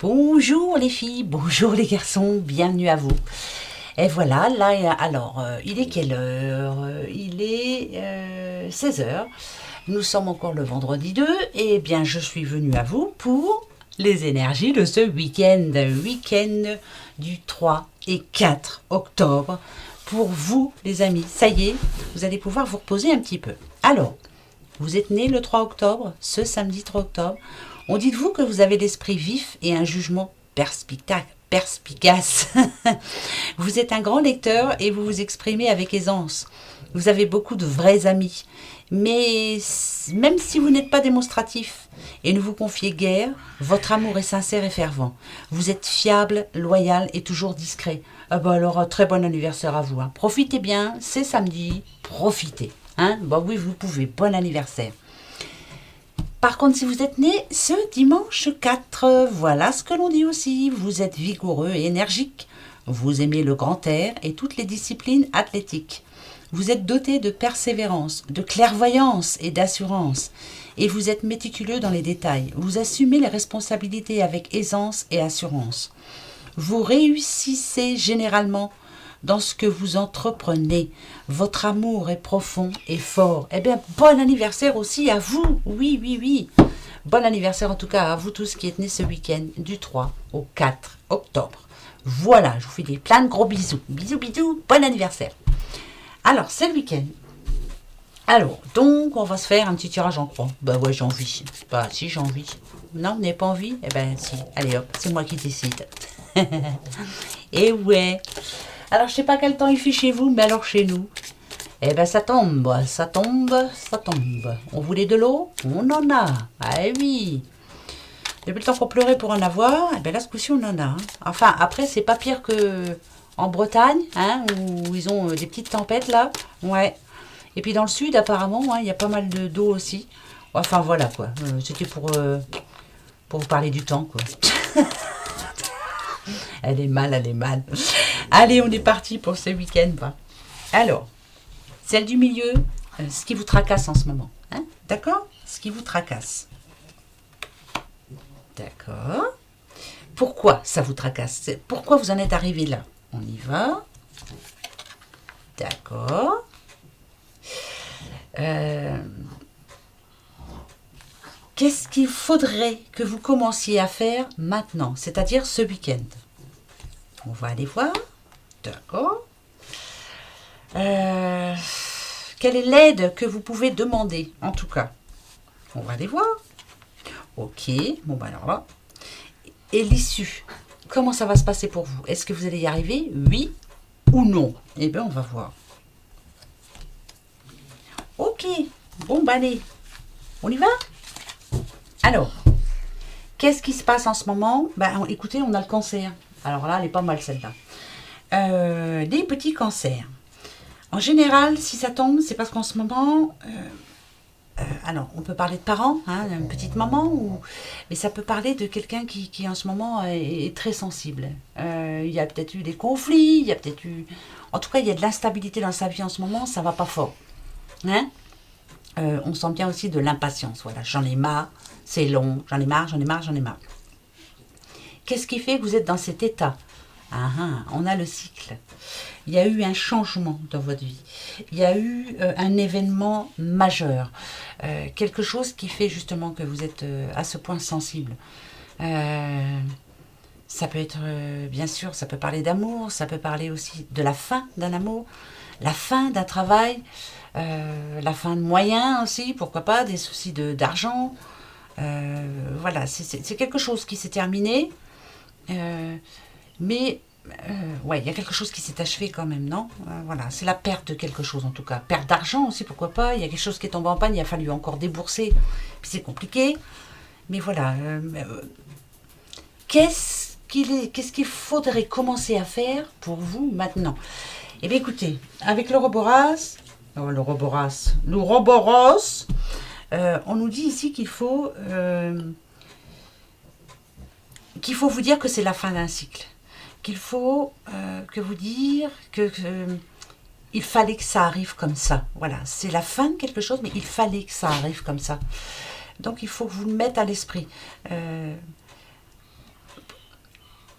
Bonjour les filles, bonjour les garçons, bienvenue à vous. Et voilà, là, alors, il est quelle heure? Il est 16 heures. Nous sommes encore le vendredi 2, et bien je suis venue à vous pour les énergies de ce week-end du 3 et 4 octobre. Pour vous les amis, ça y est, vous allez pouvoir vous reposer un petit peu. Alors, vous êtes né le 3 octobre, ce samedi 3 octobre. On dit de vous que vous avez l'esprit vif et un jugement perspicace. Vous êtes un grand lecteur et vous vous exprimez avec aisance. Vous avez beaucoup de vrais amis. Mais même si vous n'êtes pas démonstratif et ne vous confiez guère, votre amour est sincère et fervent. Vous êtes fiable, loyal et toujours discret. Ah bah alors, très bon anniversaire à vous. Hein. Profitez bien, c'est samedi, profitez. Hein, bah oui, vous pouvez. Bon anniversaire. Par contre, si vous êtes né ce dimanche 4, voilà ce que l'on dit aussi. Vous êtes vigoureux et énergique. Vous aimez le grand air et toutes les disciplines athlétiques. Vous êtes doté de persévérance, de clairvoyance et d'assurance. Et vous êtes méticuleux dans les détails. Vous assumez les responsabilités avec aisance et assurance. Vous réussissez généralement dans ce que vous entreprenez. Votre amour est profond et fort. Eh bien, bon anniversaire aussi à vous. Oui, oui, oui. Bon anniversaire en tout cas à vous tous qui êtes nés ce week-end du 3 au 4 octobre. Voilà, je vous fais plein de gros bisous. Bisous, bisous. Bon anniversaire. Alors, c'est le week-end. Alors, donc, on va se faire un petit tirage en croix. Bah ouais, j'ai envie. Bah si, j'ai envie. Non, vous n'avez pas envie? Eh ben si. Allez hop, c'est moi qui décide. Et ouais. Alors, je sais pas quel temps il fait chez vous, mais alors chez nous, eh ben ça tombe, ça tombe, ça tombe. On voulait de l'eau? On en a. Ah oui. Depuis le temps qu'on pleurait pour en avoir, eh ben là, ce coup-ci, on en a. Hein. Enfin, après, c'est pas pire que en Bretagne, hein, où ils ont des petites tempêtes, là. Ouais. Et puis dans le sud, apparemment, hein, il y a pas mal d'eau aussi. Enfin, voilà, quoi. C'était pour vous parler du temps, quoi. Elle est mal, elle est mal. Allez, on est parti pour ce week-end. Va. Alors, celle du milieu, ce qui vous tracasse en ce moment. Hein? D'accord? Ce qui vous tracasse. D'accord. Pourquoi ça vous tracasse? Pourquoi vous en êtes arrivé là? On y va. D'accord. Qu'est-ce qu'il faudrait que vous commenciez à faire maintenant, c'est-à-dire ce week-end? On va aller voir. D'accord. Quelle est l'aide que vous pouvez demander, en tout cas? On va aller voir. Ok, bon ben alors là. Et l'issue, comment ça va se passer pour vous? Est-ce que vous allez y arriver? Oui ou non? Eh bien, on va voir. Ok, bon ben allez, on y va? Alors, qu'est-ce qui se passe en ce moment? Ben écoutez, on a le cancer. Alors là, elle est pas mal celle-là. Des petits cancers. En général, si ça tombe, c'est parce qu'en ce moment, alors on peut parler de parents, hein, d'une petite maman, mais ça peut parler de quelqu'un qui en ce moment est très sensible. Il y a peut-être eu des conflits, il y a peut-être eu... En tout cas, il y a de l'instabilité dans sa vie en ce moment, ça va pas fort. Hein? On sent bien aussi de l'impatience. Voilà, j'en ai marre, c'est long, j'en ai marre, j'en ai marre, j'en ai marre. Qu'est-ce qui fait que vous êtes dans cet état? On a le cycle. Il y a eu un changement dans votre vie. Il y a eu un événement majeur. Quelque chose qui fait justement que vous êtes à ce point sensible. Ça peut être, bien sûr, ça peut parler d'amour, ça peut parler aussi de la fin d'un amour, la fin d'un travail, la fin de moyens aussi, pourquoi pas, des soucis d'argent. Voilà, c'est quelque chose qui s'est terminé. Mais ouais, il y a quelque chose qui s'est achevé quand même, non? Voilà, c'est la perte de quelque chose en tout cas. Perte d'argent aussi, pourquoi pas. Il y a quelque chose qui est tombé en panne, il a fallu encore débourser. Puis c'est compliqué. Mais voilà. Qu'est-ce qu'il faudrait commencer à faire pour vous maintenant? Eh bien écoutez, avec l'Ouroboros, on nous dit ici qu'il faut vous dire que c'est la fin d'un cycle. Qu'il faut que vous dire que il fallait que ça arrive comme ça. Voilà, c'est la fin de quelque chose, mais il fallait que ça arrive comme ça. Donc il faut que vous le mettez à l'esprit.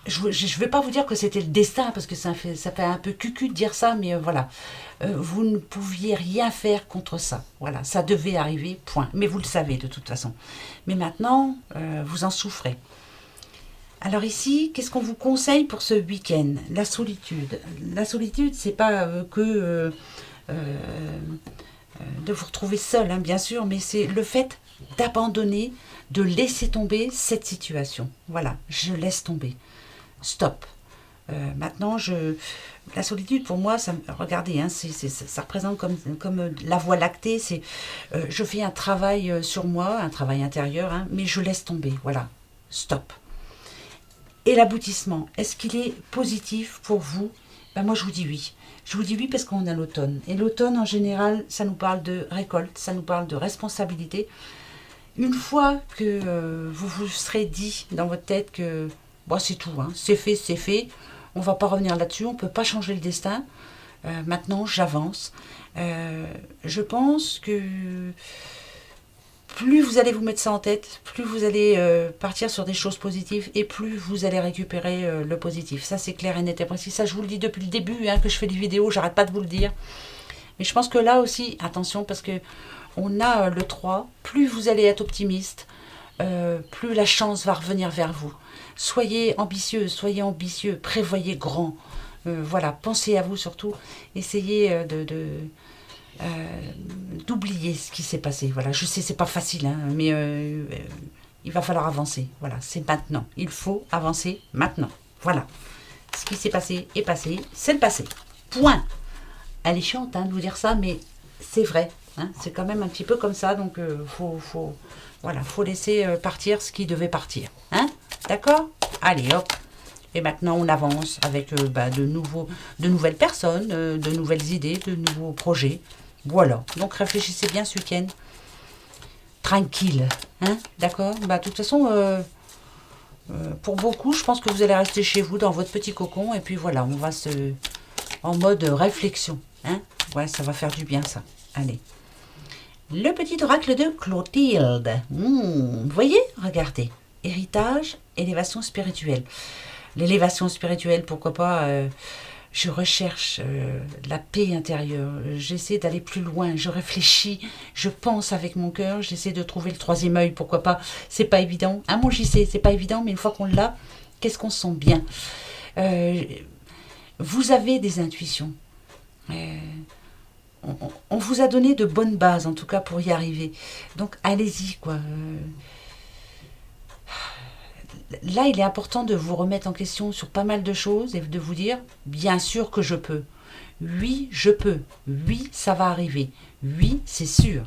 je ne vais pas vous dire que c'était le destin, parce que ça fait un peu cucu de dire ça, mais voilà. Vous ne pouviez rien faire contre ça. Voilà, ça devait arriver, point. Mais vous le savez de toute façon. Mais maintenant, vous en souffrez. Alors ici, qu'est-ce qu'on vous conseille pour ce week-end? La solitude. La solitude, c'est pas de vous retrouver seul, hein, bien sûr, mais c'est le fait d'abandonner, de laisser tomber cette situation. Voilà, je laisse tomber. Stop. Maintenant, la solitude, pour moi, regardez, hein, ça représente comme la voie lactée. Je fais un travail sur moi, un travail intérieur, hein, mais je laisse tomber. Voilà, stop. Et l'aboutissement, est-ce qu'il est positif pour vous? Ben moi, je vous dis oui. Je vous dis oui parce qu'on a l'automne. Et l'automne, en général, ça nous parle de récolte, ça nous parle de responsabilité. Une fois que vous vous serez dit dans votre tête que bon, c'est tout, hein, c'est fait, on ne va pas revenir là-dessus, on ne peut pas changer le destin. Maintenant, j'avance. Je pense que plus vous allez vous mettre ça en tête, plus vous allez partir sur des choses positives et plus vous allez récupérer le positif. Ça, c'est clair et net et précis. Ça, je vous le dis depuis le début hein, que je fais des vidéos, j'arrête pas de vous le dire. Mais je pense que là aussi, attention, parce que on a le 3, plus vous allez être optimiste, plus la chance va revenir vers vous. Soyez ambitieux, prévoyez grand. Voilà, pensez à vous surtout. Essayez d'oublier ce qui s'est passé. Voilà, je sais, c'est pas facile, hein, mais il va falloir avancer. Voilà, c'est maintenant. Il faut avancer maintenant. Voilà. Ce qui s'est passé est passé, c'est le passé. Point. Elle est chiante hein, de vous dire ça, mais c'est vrai. Hein, c'est quand même un petit peu comme ça, donc faut laisser partir ce qui devait partir. Hein, d'accord? Allez, hop. Et maintenant, on avance avec de nouvelles personnes, de nouvelles idées, de nouveaux projets. Voilà. Donc, réfléchissez bien ce week-end. Tranquille. Hein, d'accord? De toute façon, pour beaucoup, je pense que vous allez rester chez vous dans votre petit cocon. Et puis voilà, on va en mode réflexion. Hein? Ouais, ça va faire du bien, ça. Allez. Le petit oracle de Clotilde. Vous voyez? Regardez. Héritage, élévation spirituelle. L'élévation spirituelle, pourquoi pas je recherche la paix intérieure. J'essaie d'aller plus loin. Je réfléchis. Je pense avec mon cœur. J'essaie de trouver le troisième œil. Pourquoi pas? C'est pas évident. Hein, mon JC, c'est pas évident, mais une fois qu'on l'a, qu'est-ce qu'on se sent bien? Vous avez des intuitions. On vous a donné de bonnes bases, en tout cas, pour y arriver. Donc, allez-y, quoi. Là, il est important de vous remettre en question sur pas mal de choses et de vous dire, bien sûr que je peux. Oui, je peux. Oui, ça va arriver. Oui, c'est sûr.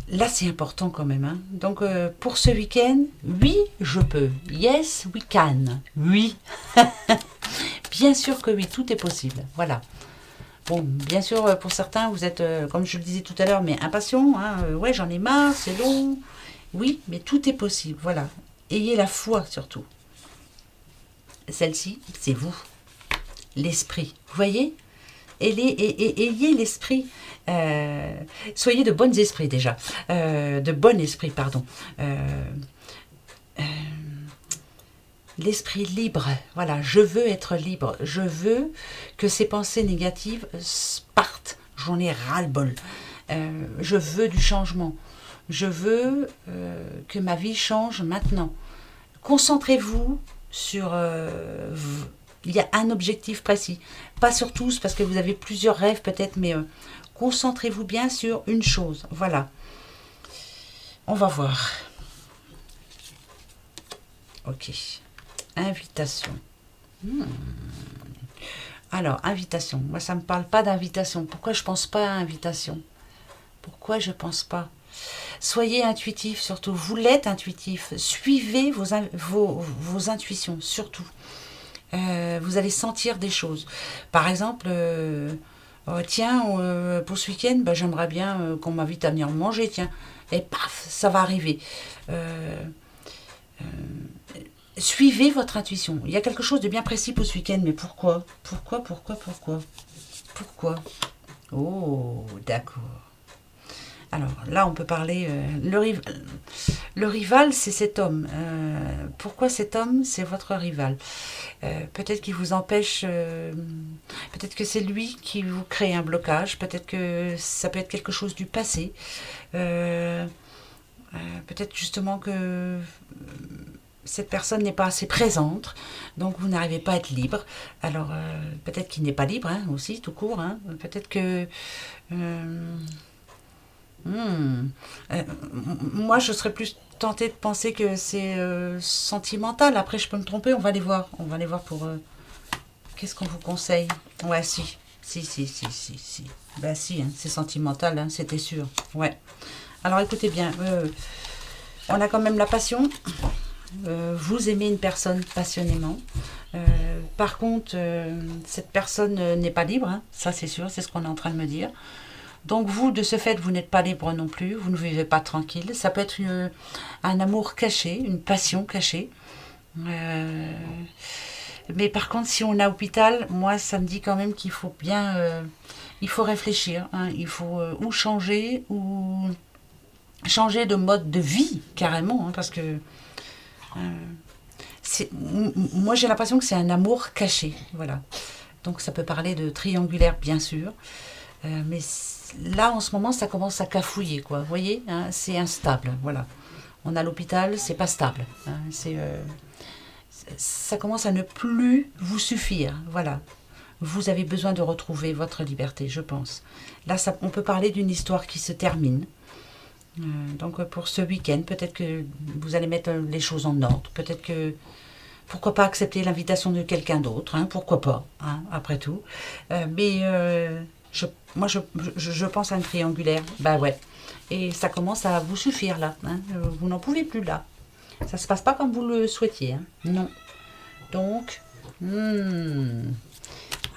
Là, c'est important quand même. Hein. Donc, pour ce week-end, oui, je peux. Yes, we can. Oui. Bien sûr que oui, tout est possible. Voilà. Bon, bien sûr, pour certains, vous êtes, comme je le disais tout à l'heure, mais impatients. Hein, ouais, j'en ai marre, c'est long. Oui, mais tout est possible. Voilà. Ayez la foi, surtout. Celle-ci, c'est vous. L'esprit. Vous voyez? Ayez l'esprit. Soyez de bons esprits, déjà. De bon esprit, pardon. L'esprit libre, voilà, je veux être libre, je veux que ces pensées négatives partent, j'en ai ras-le-bol, je veux du changement, je veux que ma vie change maintenant. Concentrez-vous sur, il y a un objectif précis, pas sur tous parce que vous avez plusieurs rêves peut-être, mais concentrez-vous bien sur une chose, voilà. On va voir. Ok. Invitation. Alors, invitation. Moi, ça ne me parle pas d'invitation. Pourquoi je ne pense pas à invitation? Pourquoi je ne pense pas? Soyez intuitif, surtout. Vous l'êtes intuitif. Suivez vos intuitions, surtout. Vous allez sentir des choses. Par exemple, tiens, pour ce week-end, j'aimerais bien qu'on m'invite à venir manger, tiens. Et paf, ça va arriver. Suivez votre intuition. Il y a quelque chose de bien précis pour ce week-end, mais pourquoi? Pourquoi? Oh, d'accord. Alors là, on peut parler... le rival, c'est cet homme. Pourquoi cet homme, c'est votre rival? Peut-être qu'il vous empêche... peut-être que c'est lui qui vous crée un blocage. Peut-être que ça peut être quelque chose du passé. Peut-être justement que cette personne n'est pas assez présente, donc vous n'arrivez pas à être libre. Alors, peut-être qu'il n'est pas libre, hein, aussi, tout court. Hein. Peut-être que... moi, je serais plus tentée de penser que c'est sentimental. Après, je peux me tromper, on va les voir. On va les voir pour... qu'est-ce qu'on vous conseille? Ouais, si. Si. Ben si, hein, c'est sentimental, hein, c'était sûr. Ouais. Alors, écoutez bien. On a quand même la passion. Vous aimez une personne passionnément. Par contre, cette personne n'est pas libre, hein, ça c'est sûr, c'est ce qu'on est en train de me dire. Donc vous, de ce fait, vous n'êtes pas libre non plus, vous ne vivez pas tranquille. Ça peut être un amour caché, une passion cachée. Mais par contre, si on est à l'hôpital, moi, ça me dit quand même qu'il faut bien... il faut réfléchir, hein, il faut ou changer de mode de vie, carrément, hein, parce que... moi j'ai l'impression que c'est un amour caché, voilà. Donc ça peut parler de triangulaire bien sûr, mais là en ce moment ça commence à cafouiller quoi, vous voyez, hein, c'est instable, voilà. On a l'hôpital, c'est pas stable, hein, ça commence à ne plus vous suffire, voilà. Vous avez besoin de retrouver votre liberté, je pense. Là on peut parler d'une histoire qui se termine. Donc pour ce week-end, peut-être que vous allez mettre les choses en ordre, peut-être que, pourquoi pas accepter l'invitation de quelqu'un d'autre, hein, pourquoi pas, hein, après tout. Moi je pense à un triangulaire, bah ouais, et ça commence à vous suffire là, hein, vous n'en pouvez plus là. Ça se passe pas comme vous le souhaitiez, hein, non. Donc,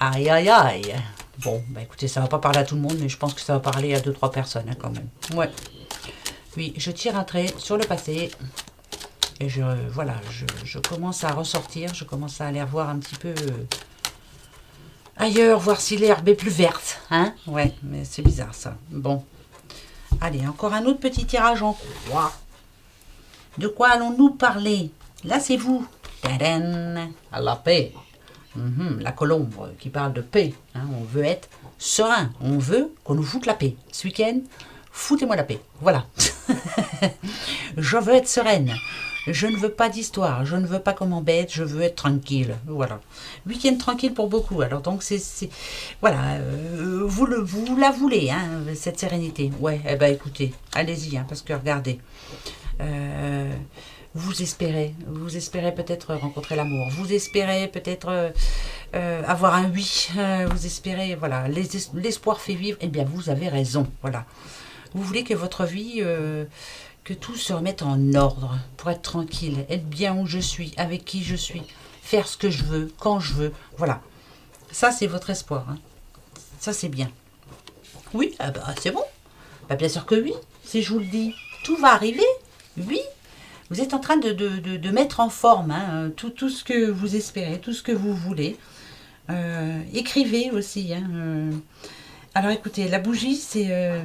aïe aïe aïe. Bon, bah écoutez, ça va pas parler à tout le monde, mais je pense que ça va parler à 2-3 personnes hein, quand même. Ouais. Oui, je tire un trait sur le passé et je commence à ressortir, je commence à aller voir un petit peu ailleurs, voir si l'herbe est plus verte, hein. Ouais, mais c'est bizarre ça. Bon, allez, encore un autre petit tirage en croix. De quoi allons-nous parler? Là, c'est vous. Tadam, à la paix. La colombe qui parle de paix. Hein, on veut être serein, on veut qu'on nous foute la paix. Ce week-end, foutez-moi la paix. Voilà. Je veux être sereine. Je ne veux pas d'histoire. Je ne veux pas qu'on m'embête. Je veux être tranquille. Voilà. Week-end tranquille pour beaucoup. Alors donc voilà. Vous la voulez, hein, cette sérénité. Ouais. Eh ben écoutez, allez-y, hein, parce que regardez. Vous espérez peut-être rencontrer l'amour. Vous espérez peut-être avoir un oui. Vous espérez, voilà. L'espoir fait vivre. Eh bien, vous avez raison. Voilà. Vous voulez que votre vie, que tout se remette en ordre, pour être tranquille, être bien où je suis, avec qui je suis, faire ce que je veux, quand je veux. Voilà. Ça, c'est votre espoir. Hein. Ça, c'est bien. Oui, ah bah, c'est bon. Bah, bien sûr que oui. Si je vous le dis, tout va arriver. Oui. Vous êtes en train de mettre en forme hein, tout ce que vous espérez, tout ce que vous voulez. Écrivez aussi. Hein, Alors écoutez, la bougie, c'est...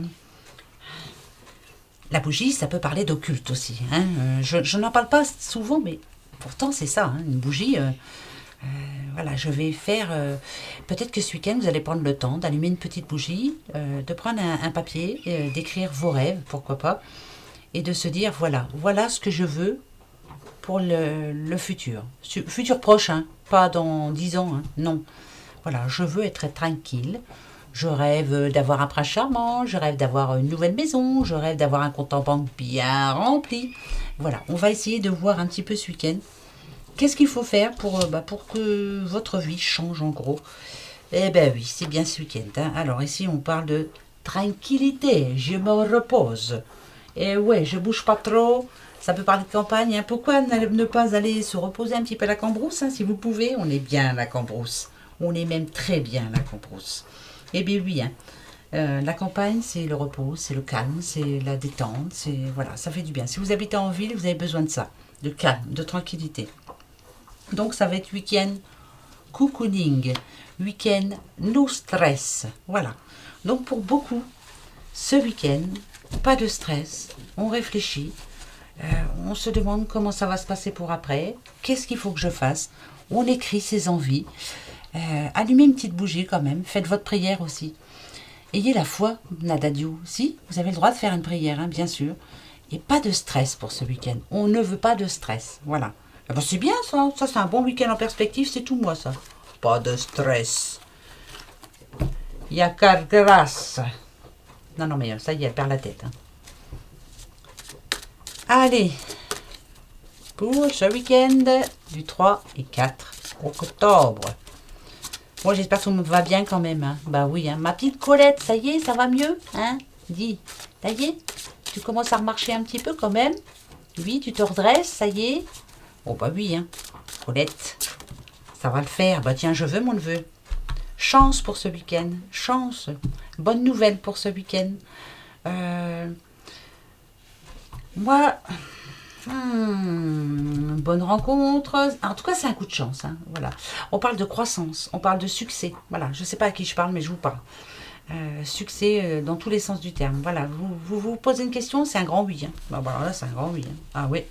La bougie, ça peut parler d'occulte aussi. Hein. Je n'en parle pas souvent, mais pourtant c'est ça, hein, une bougie. Voilà, je vais faire... peut-être que ce week-end, vous allez prendre le temps d'allumer une petite bougie, de prendre un papier, d'écrire vos rêves, pourquoi pas, et de se dire, voilà ce que je veux pour le futur. Futur proche, hein, pas dans 10 ans, hein, non. Voilà, je veux être tranquille. Je rêve d'avoir un prince charmant, je rêve d'avoir une nouvelle maison, je rêve d'avoir un compte en banque bien rempli. Voilà, on va essayer de voir un petit peu ce week-end. Qu'est-ce qu'il faut faire pour que votre vie change en gros? Eh bien oui, c'est bien ce week-end. Hein. Alors ici, on parle de tranquillité, je me repose. Et ouais, je bouge pas trop. Ça peut parler de campagne. Hein. Pourquoi ne pas aller se reposer un petit peu à la Cambrousse hein, si vous pouvez? On est bien à la Cambrousse. On est même très bien à la Cambrousse. Eh bien oui, hein. La campagne, c'est le repos, c'est le calme, c'est la détente, voilà, ça fait du bien. Si vous habitez en ville, vous avez besoin de ça, de calme, de tranquillité. Donc ça va être week-end cocooning, week-end no stress, voilà. Donc pour beaucoup, ce week-end, pas de stress, on réfléchit, on se demande comment ça va se passer pour après, qu'est-ce qu'il faut que je fasse, on écrit ses envies, allumez une petite bougie quand même, faites votre prière aussi. Ayez la foi, Nadadiou. Si, vous avez le droit de faire une prière, hein, bien sûr. Et pas de stress pour ce week-end. On ne veut pas de stress. Voilà. Eh ben, c'est bien ça. Ça, c'est un bon week-end en perspective. C'est tout moi, ça. Pas de stress. Il y a qu'à grâce. Non, non, mais ça y est, elle perd la tête. Hein. Allez. Pour ce week-end du 3 et 4 octobre. Moi, j'espère que tout le monde va bien quand même. Hein. Bah oui, hein. Ma petite Colette, ça y est, ça va mieux, hein? Dis, ça y est, tu commences à remarcher un petit peu quand même. Oui, tu te redresses, ça y est. Oh bah oui, hein. Colette, ça va le faire. Bah tiens, je veux mon neveu. Chance pour ce week-end, chance. Bonne nouvelle pour ce week-end. Moi... bonne rencontre. En tout cas, c'est un coup de chance. Hein. Voilà. On parle de croissance, on parle de succès. Voilà. Je ne sais pas à qui je parle, mais je vous parle. Succès dans tous les sens du terme. Voilà. Vous posez une question, c'est un grand oui. Hein. Bah, voilà, là, c'est un grand oui. Hein. Ah oui.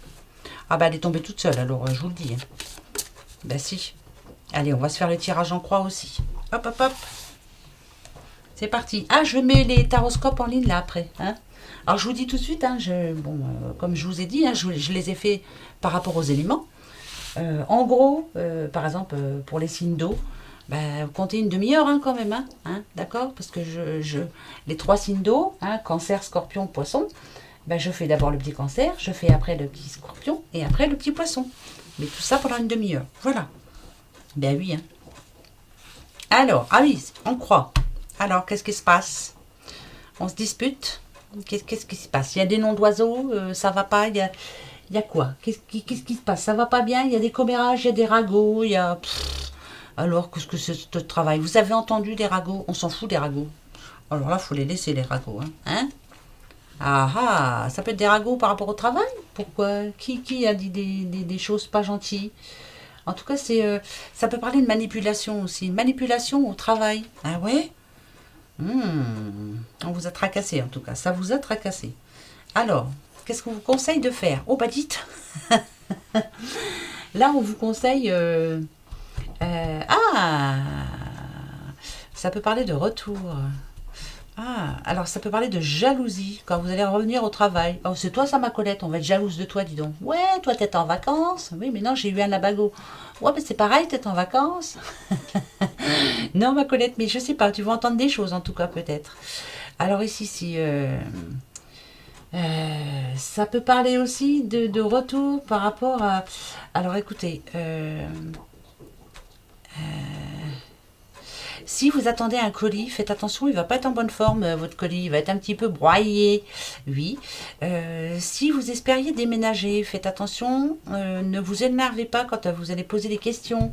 Ah bah, elle est tombée toute seule, alors je vous le dis. Hein. Bah si. Allez, on va se faire le tirage en croix aussi. Hop, hop, hop. C'est parti. Ah, je mets les taroscopes en ligne là après. Hein. Alors, je vous dis tout de suite, hein, comme je vous ai dit, hein, je les ai fait par rapport aux éléments. En gros, par exemple, pour les signes d'eau, comptez une demi-heure hein, quand même, hein, d'accord? Parce que les 3 signes d'eau, hein, cancer, scorpion, poisson, je fais d'abord le petit cancer, je fais après le petit scorpion et après le petit poisson. Mais tout ça pendant une demi-heure, voilà. Ben oui. Hein. Alors, ah oui, on croit. Alors, qu'est-ce qui se passe? On se dispute? Qu'est-ce qui se passe? Il y a des noms d'oiseaux, ça va pas, il y a quoi? Qu'est-ce qui se passe? Ça va pas bien? Il y a des commérages, il y a des ragots, il y a... Alors, qu'est-ce que c'est ce travail? Vous avez entendu des ragots? On s'en fout des ragots. Alors là, il faut les laisser, les ragots. Hein? Ah ah, ça peut être des ragots par rapport au travail? Pourquoi? Qui a dit des choses pas gentilles? En tout cas, ça peut parler de manipulation aussi. Manipulation au travail. Ah ouais? On vous a tracassé en tout cas, ça vous a tracassé. Alors, qu'est-ce qu'on vous conseille de faire? Oh bah dites. Là, on vous conseille... ça peut parler de retour. Ah, alors ça peut parler de jalousie quand vous allez revenir au travail. Oh, c'est toi ça ma Colette, on va être jalouse de toi, dis donc. Ouais, toi t'es en vacances. Oui, mais non, j'ai eu un abago. Ouais, mais c'est pareil, t'es en vacances. Non, ma Colette, mais je sais pas, tu vas entendre des choses en tout cas, peut-être. Alors ici, ça peut parler aussi de retour par rapport à... Alors écoutez, si vous attendez un colis, faites attention, il ne va pas être en bonne forme, votre colis, il va être un petit peu broyé, oui. Si vous espériez déménager, faites attention, ne vous énervez pas quand vous allez poser des questions.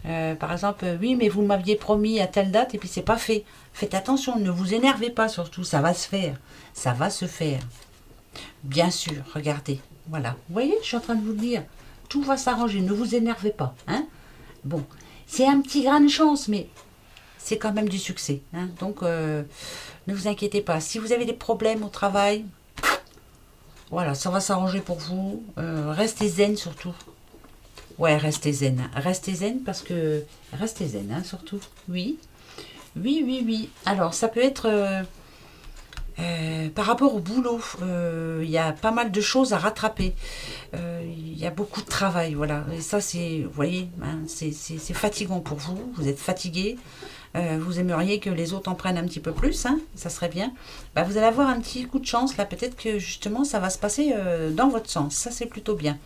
Par exemple, oui, mais vous m'aviez promis à telle date et puis c'est pas fait. Faites attention, ne vous énervez pas surtout, ça va se faire. Ça va se faire. Bien sûr, regardez, voilà. Vous voyez, je suis en train de vous le dire. Tout va s'arranger, ne vous énervez pas. Hein. Bon, c'est un petit grain de chance, mais c'est quand même du succès. Hein. Donc, ne vous inquiétez pas. Si vous avez des problèmes au travail, voilà, ça va s'arranger pour vous. Restez zen surtout. Ouais, restez zen. Restez zen parce que... Restez zen, hein, surtout. Oui. Oui, oui, oui. Alors, ça peut être... par rapport au boulot, il y a pas mal de choses à rattraper. Il y a beaucoup de travail, voilà. Et ça, c'est... Vous voyez, hein, c'est fatigant pour vous. Vous êtes fatigué. Vous aimeriez que les autres en prennent un petit peu plus, hein, ça serait bien. Vous allez avoir un petit coup de chance, là. Peut-être que, justement, ça va se passer dans votre sens. Ça, c'est plutôt bien.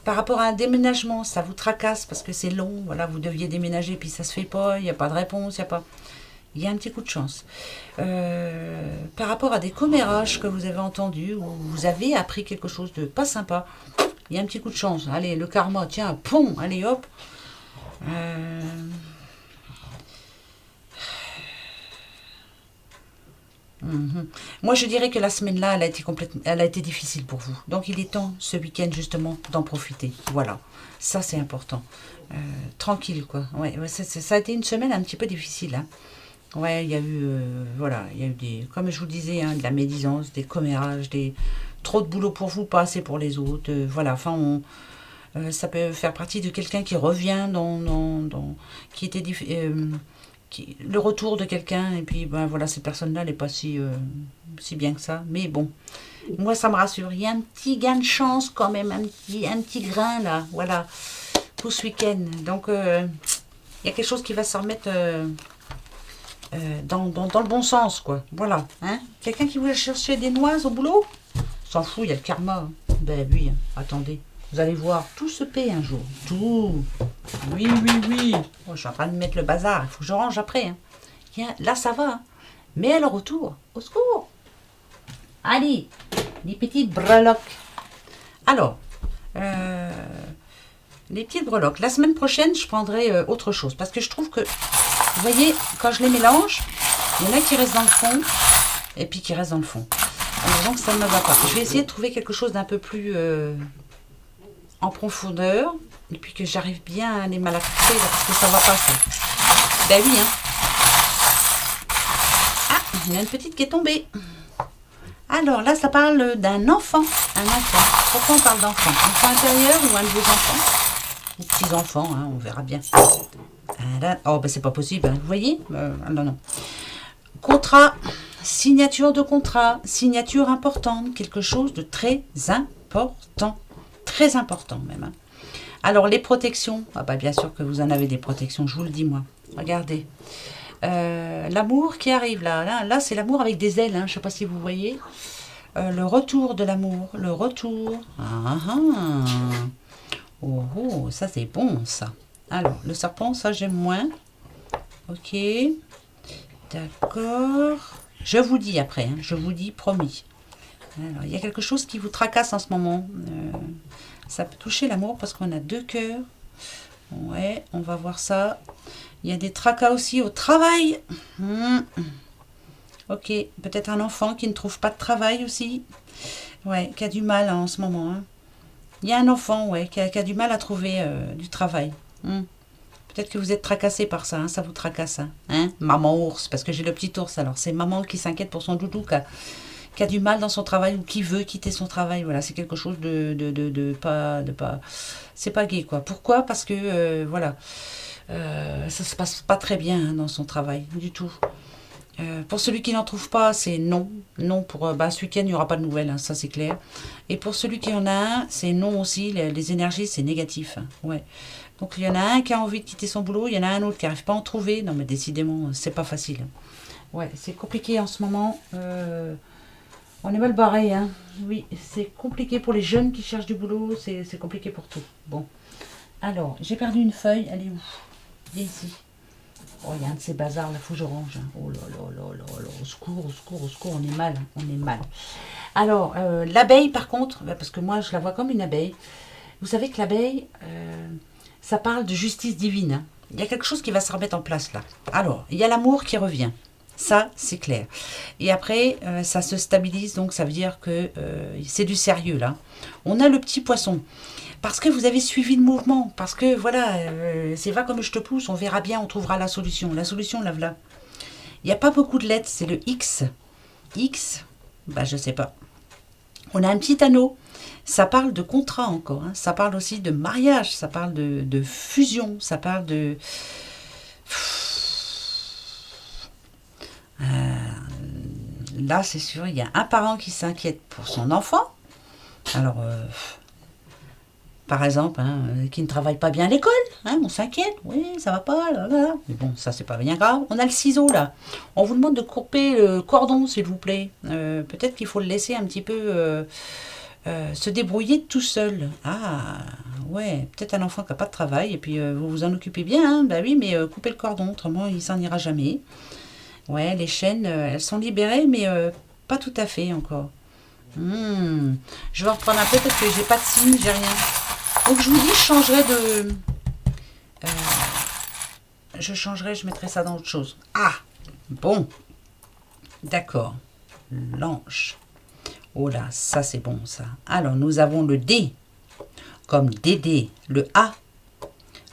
Par rapport à un déménagement, ça vous tracasse parce que c'est long. Voilà, vous deviez déménager, puis ça se fait pas. Il n'y a pas de réponse, il n'y a pas... Il y a un petit coup de chance. Par rapport à des commérages que vous avez entendus, ou vous avez appris quelque chose de pas sympa, il y a un petit coup de chance. Allez, le karma, tiens, pom, allez hop. Moi, je dirais que la semaine-là, elle a été difficile pour vous. Donc, il est temps, ce week-end, justement, d'en profiter. Voilà. Ça, c'est important. Tranquille, quoi. Ouais, ça a été une semaine un petit peu difficile, hein. Ouais, il y a eu, voilà, il y a eu comme je vous disais, hein, de la médisance, des commérages, trop de boulot pour vous, pas assez pour les autres. Voilà, enfin, ça peut faire partie de quelqu'un qui revient qui était le retour de quelqu'un, et puis ben voilà, cette personne-là n'est pas si bien que ça. Mais bon, moi ça me rassure. Il y a un petit gain de chance quand même, un petit grain là, voilà, pour ce week-end. Donc il y a quelque chose qui va se remettre dans le bon sens, quoi. Voilà. Hein, quelqu'un qui voulait chercher des noix au boulot, s'en fout, il y a le karma. Ben oui, attendez. Vous allez voir, tout se paie un jour. Tout. Oui, oui, oui. Oh, je suis en train de mettre le bazar. Il faut que je range après. Hein. Là, ça va. Hein. Mais à le retour, au secours. Allez, les petites breloques. Alors, les petites breloques. La semaine prochaine, je prendrai autre chose. Parce que je trouve que, vous voyez, quand je les mélange, il y en a qui restent dans le fond et puis qui restent dans le fond. Donc, ça ne me va pas. Je vais essayer de trouver quelque chose d'un peu plus en profondeur. Et puis que j'arrive bien à les malaxer, parce que ça ne va pas, ça. Ben oui, hein. Ah, il y en a une petite qui est tombée. Alors, là, ça parle d'un enfant. Un enfant. Pourquoi on parle d'enfant? Enfant intérieur ou un de vos enfants? Ou petits-enfants, hein, on verra bien. Oh, ben c'est pas possible, hein. Vous voyez non, non. Contrat, signature de contrat, signature importante, quelque chose de très important. Très important même. Hein. Alors, les protections. Ah bah bien sûr que vous en avez des protections, je vous le dis moi. Regardez. L'amour qui arrive là. Là c'est l'amour avec des ailes, hein, je ne sais pas si vous voyez. Le retour de l'amour, le retour. Ah, ah. Oh, oh, ça c'est bon ça. Alors, le serpent, ça j'aime moins. Ok. D'accord. Je vous dis après, hein, je vous dis promis. Alors, il y a quelque chose qui vous tracasse en ce moment. Ça peut toucher l'amour parce qu'on a 2 cœurs. Ouais, on va voir ça. Il y a des tracas aussi au travail. Ok, peut-être un enfant qui ne trouve pas de travail aussi. Ouais, qui a du mal hein, en ce moment. Hein. Il y a un enfant, ouais, qui a du mal à trouver du travail. Peut-être que vous êtes tracassé par ça, hein, ça vous tracasse. Hein, maman ours, parce que j'ai le petit ours. Alors, c'est maman qui s'inquiète pour son doudou, qui a du mal dans son travail ou qui veut quitter son travail. Voilà, c'est quelque chose de pas... C'est pas gai, quoi. Pourquoi? Parce que, voilà, ça se passe pas très bien hein, dans son travail, du tout. Pour celui qui n'en trouve pas, c'est non. Non pour ce week-end, il n'y aura pas de nouvelles, hein, ça c'est clair. Et pour celui qui en a un, c'est non aussi. Les énergies, c'est négatif. Hein, ouais. Donc il y en a un qui a envie de quitter son boulot, il y en a un autre qui n'arrive pas à en trouver. Non mais décidément, c'est pas facile. Ouais, c'est compliqué en ce moment. On est mal barré, hein. Oui, c'est compliqué pour les jeunes qui cherchent du boulot, c'est compliqué pour tout. Bon. Alors, j'ai perdu une feuille, elle est où? Elle est ici. Oh, il y a un de ces bazars, là, faut que je range. Hein. Oh là là là là là, au secours, au secours, au secours, on est mal, on est mal. Alors, l'abeille, par contre, parce que moi, je la vois comme une abeille. Vous savez que l'abeille, ça parle de justice divine. Hein. Il y a quelque chose qui va se remettre en place, là. Alors, il y a l'amour qui revient. Ça, c'est clair. Et après, ça se stabilise, donc ça veut dire que c'est du sérieux, là. On a le petit poisson. Parce que vous avez suivi le mouvement. Parce que, voilà, c'est va comme je te pousse, on verra bien, on trouvera la solution. La solution, là, voilà. Il n'y a pas beaucoup de lettres, c'est le X. X, bah, je sais pas. On a un petit anneau. Ça parle de contrat encore. Hein. Ça parle aussi de mariage. Ça parle de fusion. Ça parle de... là, c'est sûr, il y a un parent qui s'inquiète pour son enfant. Alors, par exemple, hein, qui ne travaille pas bien à l'école, hein, on s'inquiète, oui, ça va pas, là, là. Mais bon, ça, c'est pas bien grave. On a le ciseau, là. On vous demande de couper le cordon, s'il vous plaît. Peut-être qu'il faut le laisser un petit peu se débrouiller tout seul. Ah, ouais, peut-être un enfant qui n'a pas de travail, et puis vous vous en occupez bien, hein, bah oui, mais coupez le cordon, autrement, il s'en ira jamais. Ouais, les chaînes, elles sont libérées, mais pas tout à fait encore. Je vais reprendre un peu parce que j'ai pas de signe, j'ai rien. Donc je vous dis, je mettrai ça dans autre chose. Ah, bon, d'accord. L'ange. Oh là, ça c'est bon ça. Alors nous avons le D, comme Dédé, le A,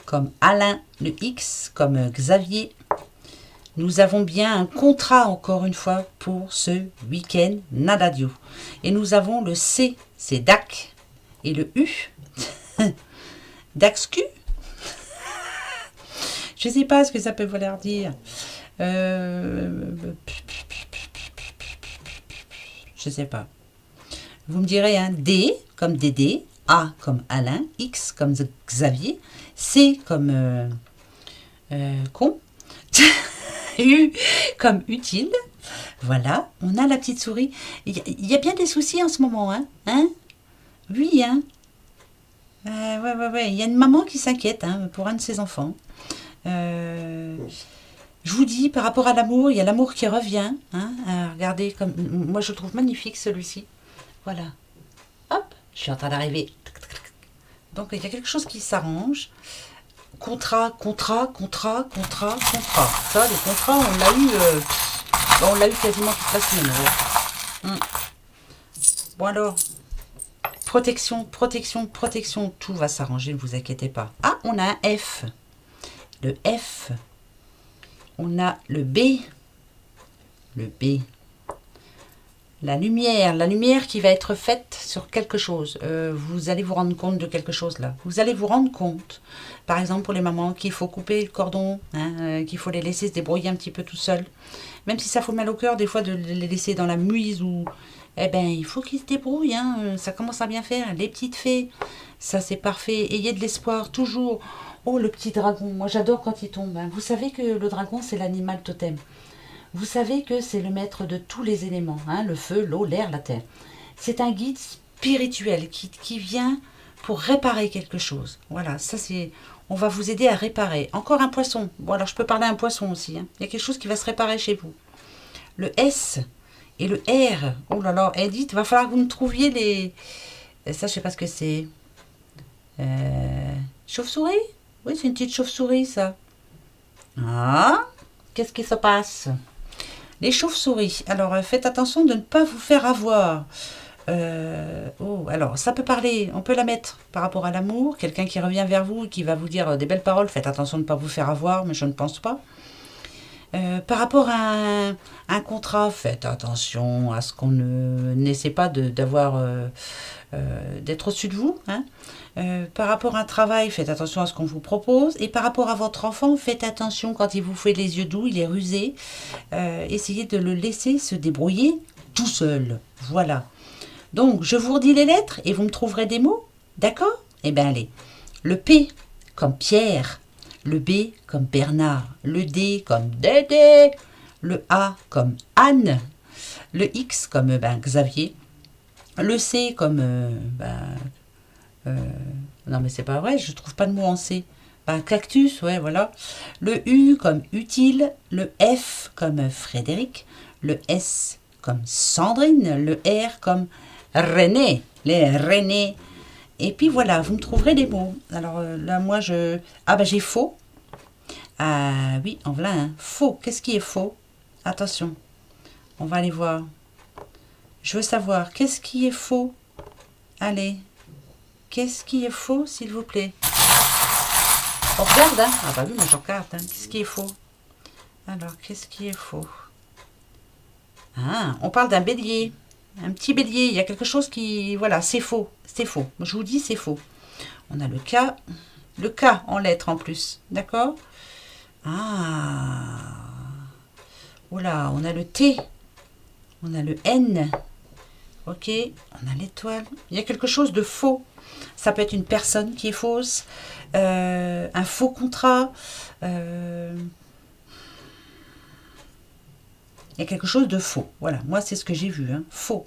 comme Alain, le X, comme Xavier, Nous avons bien un contrat, encore une fois, pour ce week-end Nadadio. Et nous avons le C, c'est DAC, et le U, DAXQ. Je ne sais pas ce que ça peut vouloir dire. Je ne sais pas. Vous me direz un D comme Dédé, A comme Alain, X comme Xavier, C comme con, U comme utile. Voilà, on a la petite souris. Il y a bien des soucis en ce moment, hein, Oui, hein. Ouais. Il y a une maman qui s'inquiète pour un de ses enfants. Je vous dis, par rapport à l'amour, il y a l'amour qui revient. Regardez, comme moi je le trouve magnifique celui-ci. Voilà. Hop, je suis en train d'arriver. Donc il y a quelque chose qui s'arrange. Contrat. Ça, les contrats, on l'a eu quasiment toute la semaine. Bon alors, protection, tout va s'arranger, ne vous inquiétez pas. Ah, on a un F. Le F. On a le B. La lumière qui va être faite sur quelque chose. Vous allez vous rendre compte de quelque chose là. Vous allez vous rendre compte, par exemple pour les mamans, qu'il faut couper le cordon, qu'il faut les laisser se débrouiller un petit peu tout seuls. Même si ça fait mal au cœur des fois de les laisser dans la muise ou... Eh ben, il faut qu'ils se débrouillent, ça commence à bien faire. Les petites fées, ça c'est parfait. Ayez de l'espoir, toujours. Oh, le petit dragon, moi j'adore quand il tombe. Vous savez que le dragon c'est l'animal totem. Vous savez que c'est le maître de tous les éléments, le feu, l'eau, l'air, la terre. C'est un guide spirituel qui vient pour réparer quelque chose. Voilà, ça c'est... On va vous aider à réparer. Encore un poisson. Bon, alors je peux parler à un poisson aussi. Il y a quelque chose qui va se réparer chez vous. Le S et le R. Oh là là, Edith, il va falloir que vous me trouviez les... Ça, je sais pas ce que c'est. Chauve-souris? Oui, c'est une petite chauve-souris, ça. Ah, qu'est-ce qui se passe? Les chauves-souris. Alors, faites attention de ne pas vous faire avoir. Alors, ça peut parler, on peut la mettre par rapport à l'amour. Quelqu'un qui revient vers vous, qui va vous dire des belles paroles. Faites attention de ne pas vous faire avoir, mais je ne pense pas. Par rapport à un contrat, faites attention à ce qu'on n'essaie pas d'être au-dessus de vous. Par rapport à un travail, faites attention à ce qu'on vous propose. Et par rapport à votre enfant, faites attention quand il vous fait les yeux doux, il est rusé. Essayez de le laisser se débrouiller tout seul. Voilà. Donc, je vous redis les lettres et vous me trouverez des mots. D'accord? Eh bien, allez. Le P comme Pierre. Le B comme Bernard. Le D comme Dédé. Le A comme Anne. Le X comme Xavier. Le C comme... non mais c'est pas vrai, je trouve pas de mot en C. Cactus, ouais, voilà. Le U comme utile. Le F comme Frédéric. Le S comme Sandrine. Le R comme René. Les René. Et puis voilà, vous me trouverez des mots. Alors là, moi, je... Ah j'ai faux. Ah oui, en voilà un. Faux. Qu'est-ce qui est faux? Attention. On va aller voir. Je veux savoir, qu'est-ce qui est faux? Allez. Qu'est-ce qui est faux, s'il vous plaît? On regarde, Ah bah oui, moi je regarde, Qu'est-ce qui est faux? Alors, qu'est-ce qui est faux? On parle d'un bélier. Un petit bélier, il y a quelque chose qui... Voilà, c'est faux. C'est faux. Je vous dis, c'est faux. On a le K. Le K en lettres en plus. D'accord? Oula, on a le T. On a le N. Ok, on a l'étoile. Il y a quelque chose de faux. Ça peut être une personne qui est fausse, un faux contrat. Il y a quelque chose de faux. Voilà, moi c'est ce que j'ai vu. Faux.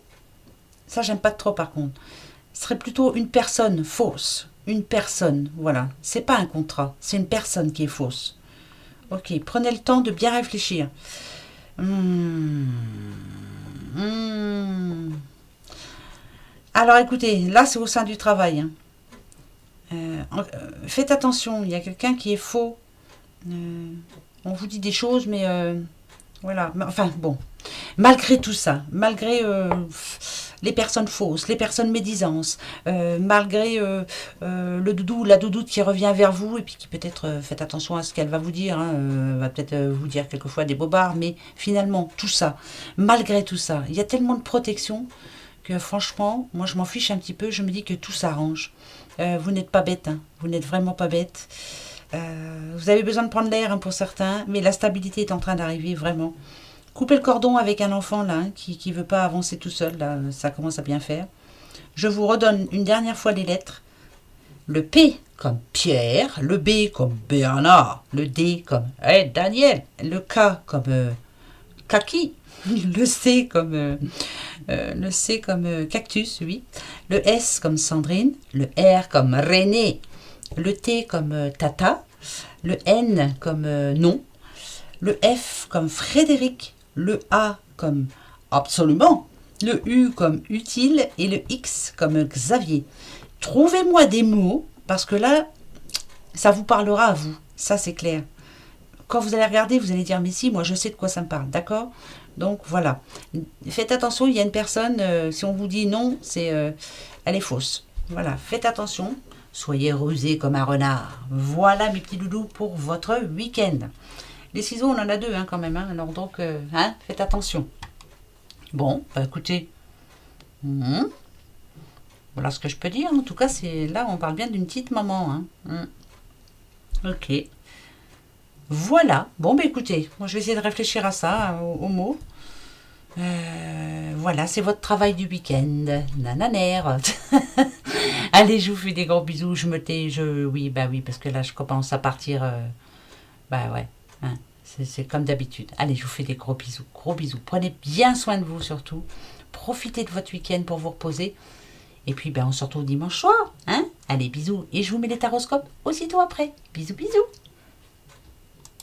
Ça, j'aime pas trop par contre. Ce serait plutôt une personne fausse. Une personne, voilà. C'est pas un contrat, c'est une personne qui est fausse. Ok, prenez le temps de bien réfléchir. Alors écoutez, là c'est au sein du travail. Faites attention, il y a quelqu'un qui est faux. On vous dit des choses, mais voilà. Enfin bon, malgré tout ça, malgré les personnes fausses, les personnes médisances, malgré le doudou, la doudoute qui revient vers vous et puis qui peut-être, faites attention à ce qu'elle va vous dire, hein, va peut-être vous dire quelquefois des bobards, mais finalement, tout ça, malgré tout ça, il y a tellement de protection que franchement, moi je m'en fiche un petit peu, je me dis que tout s'arrange. Vous n'êtes pas bête, hein, vous n'êtes vraiment pas bête. Vous avez besoin de prendre l'air, hein, pour certains, mais la stabilité est en train d'arriver, vraiment. Coupez le cordon avec un enfant là, hein, qui ne veut pas avancer tout seul, là, ça commence à bien faire. Je vous redonne une dernière fois les lettres. Le P comme Pierre, le B comme Bernard, le D comme Daniel, le K comme Kaki, le C comme cactus, oui, le S comme Sandrine, le R comme René, le T comme Tata, le N comme non, le F comme Frédéric, le A comme absolument, le U comme utile et le X comme Xavier. Trouvez-moi des mots, parce que là, ça vous parlera à vous, ça c'est clair. Quand vous allez regarder, vous allez dire, mais si, moi je sais de quoi ça me parle, d'accord? Donc voilà, faites attention, il y a une personne, si on vous dit non, elle est fausse. Voilà, faites attention, soyez rusés comme un renard. Voilà mes petits doudous pour votre week-end. Les ciseaux, on en a deux, hein, quand même, hein, alors donc, faites attention. Bon, bah écoutez, voilà ce que je peux dire. En tout cas, là, on parle bien d'une petite maman. Hein. Ok. Voilà. Bon, bah écoutez, moi je vais essayer de réfléchir à ça, aux mots. Voilà, c'est votre travail du week-end. Nananère. Allez, je vous fais des gros bisous. Je me tais. Oui, bah oui, parce que là, je commence à partir. Bah ouais. Hein, c'est comme d'habitude. Allez, je vous fais des gros bisous. Gros bisous. Prenez bien soin de vous, surtout. Profitez de votre week-end pour vous reposer. Et puis, ben, on se retrouve dimanche soir. Hein. Allez, bisous. Et je vous mets les taroscopes aussitôt après. Bisous, bisous.